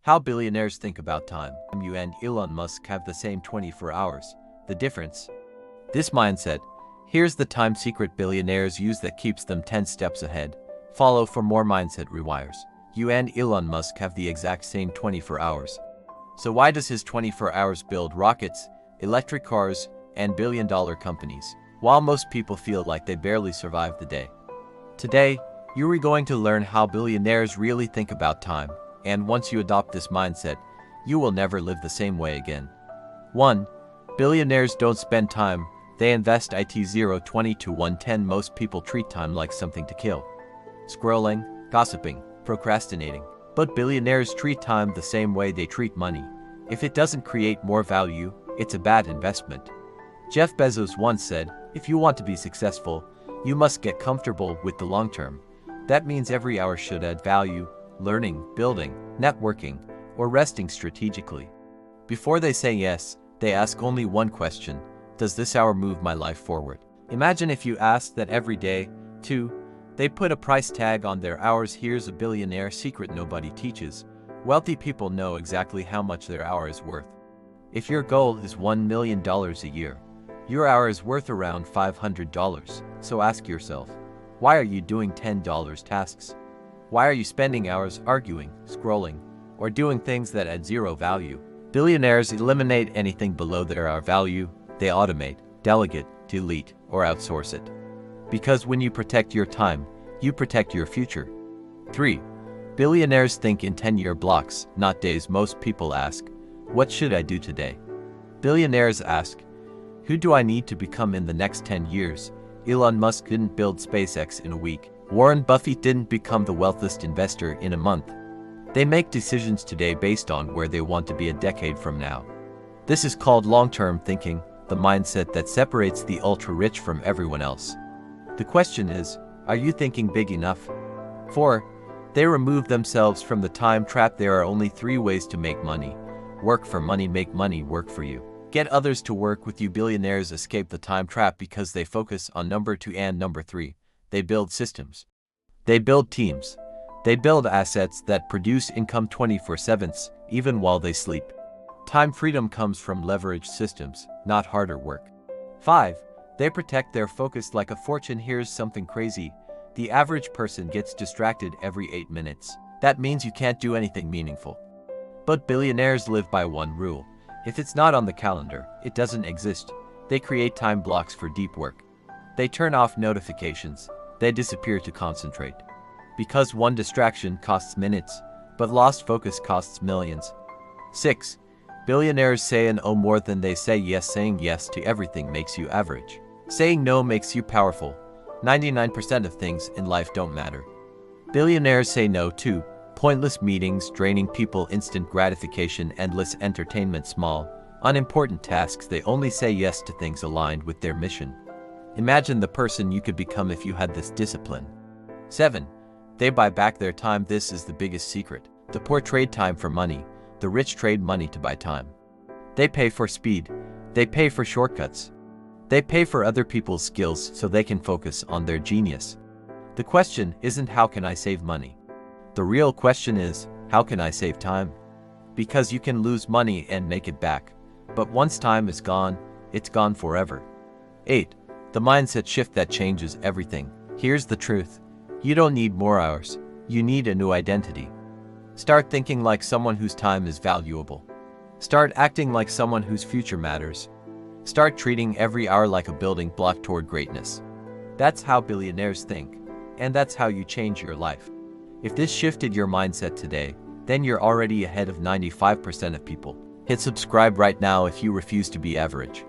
How billionaires think about time. You and Elon Musk have the same 24 hours. The difference? This mindset. Here's the time secret billionaires use that keeps them 10 steps ahead. Follow for more mindset rewires. You and Elon Musk have the exact same 24 hours. So why does his 24 hours build rockets, electric cars, and billion-dollar companies, while most people feel like they barely survive the day? Today, you are going to learn how billionaires really think about time, and once you adopt this mindset, you will never live the same way again. 1. Billionaires don't spend time, they invest it. 0-20 to 110. Most people treat time like something to kill. Scrolling, gossiping, procrastinating. But billionaires treat time the same way they treat money. If it doesn't create more value, it's a bad investment. Jeff Bezos once said, if you want to be successful, you must get comfortable with the long term. That means every hour should add value, learning, building, networking, or resting strategically. Before they say yes, they ask only one question: does this hour move my life forward? Imagine if you asked that every day. 2. They put a price tag on their hours. Here's a billionaire secret nobody teaches. Wealthy people know exactly how much their hour is worth. If your goal is $1 million a year, your hour is worth around $500. So ask yourself, why are you doing $10 tasks? Why are you spending hours arguing, scrolling, or doing things that add zero value? Billionaires eliminate anything below their hour value. They automate, delegate, delete, or outsource it. Because when you protect your time, you protect your future. 3. Billionaires think in 10-year blocks, not days. Most people ask, what should I do today? Billionaires ask, who do I need to become in the next 10 years? Elon Musk didn't build SpaceX in a week. Warren Buffett didn't become the wealthiest investor in a month. They make decisions today based on where they want to be a decade from now. This is called long-term thinking, the mindset that separates the ultra-rich from everyone else. The question is, are you thinking big enough? 4. They remove themselves from the time trap. There are only 3 ways to make money. Work for money, make money work for you. Get others to work with you. Billionaires escape the time trap because they focus on number 2 and number 3. They build systems. They build teams. They build assets that produce income 24/7, even while they sleep. Time freedom comes from leveraged systems, not harder work. 5. They protect their focus like a fortune. Here's something crazy. The average person gets distracted every 8 minutes. That means you can't do anything meaningful. But billionaires live by one rule. If it's not on the calendar, it doesn't exist. They create time blocks for deep work. They turn off notifications. They disappear to concentrate. Because one distraction costs minutes, but lost focus costs millions. 6. Billionaires say no more than they say yes. Saying yes to everything makes you average. Saying no makes you powerful. 99% of things in life don't matter. Billionaires say no to pointless meetings, draining people, instant gratification, endless entertainment, small, unimportant tasks. They only say yes to things aligned with their mission. Imagine the person you could become if you had this discipline. 7. They buy back their time. This is the biggest secret. The poor trade time for money. The rich trade money to buy time. They pay for speed. They pay for shortcuts. They pay for other people's skills so they can focus on their genius. The question isn't how can I save money? The real question is, how can I save time? Because you can lose money and make it back. But once time is gone, it's gone forever. 8. The mindset shift that changes everything. Here's the truth. You don't need more hours. You need a new identity. Start thinking like someone whose time is valuable. Start acting like someone whose future matters. Start treating every hour like a building block toward greatness. That's how billionaires think, and that's how you change your life. If this shifted your mindset today, then you're already ahead of 95% of people. Hit subscribe right now if you refuse to be average.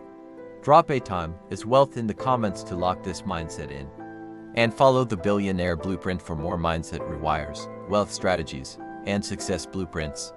Drop a time is wealth in the comments to lock this mindset in. And follow the Billionaire Blueprint for more mindset rewires, wealth strategies, and success blueprints.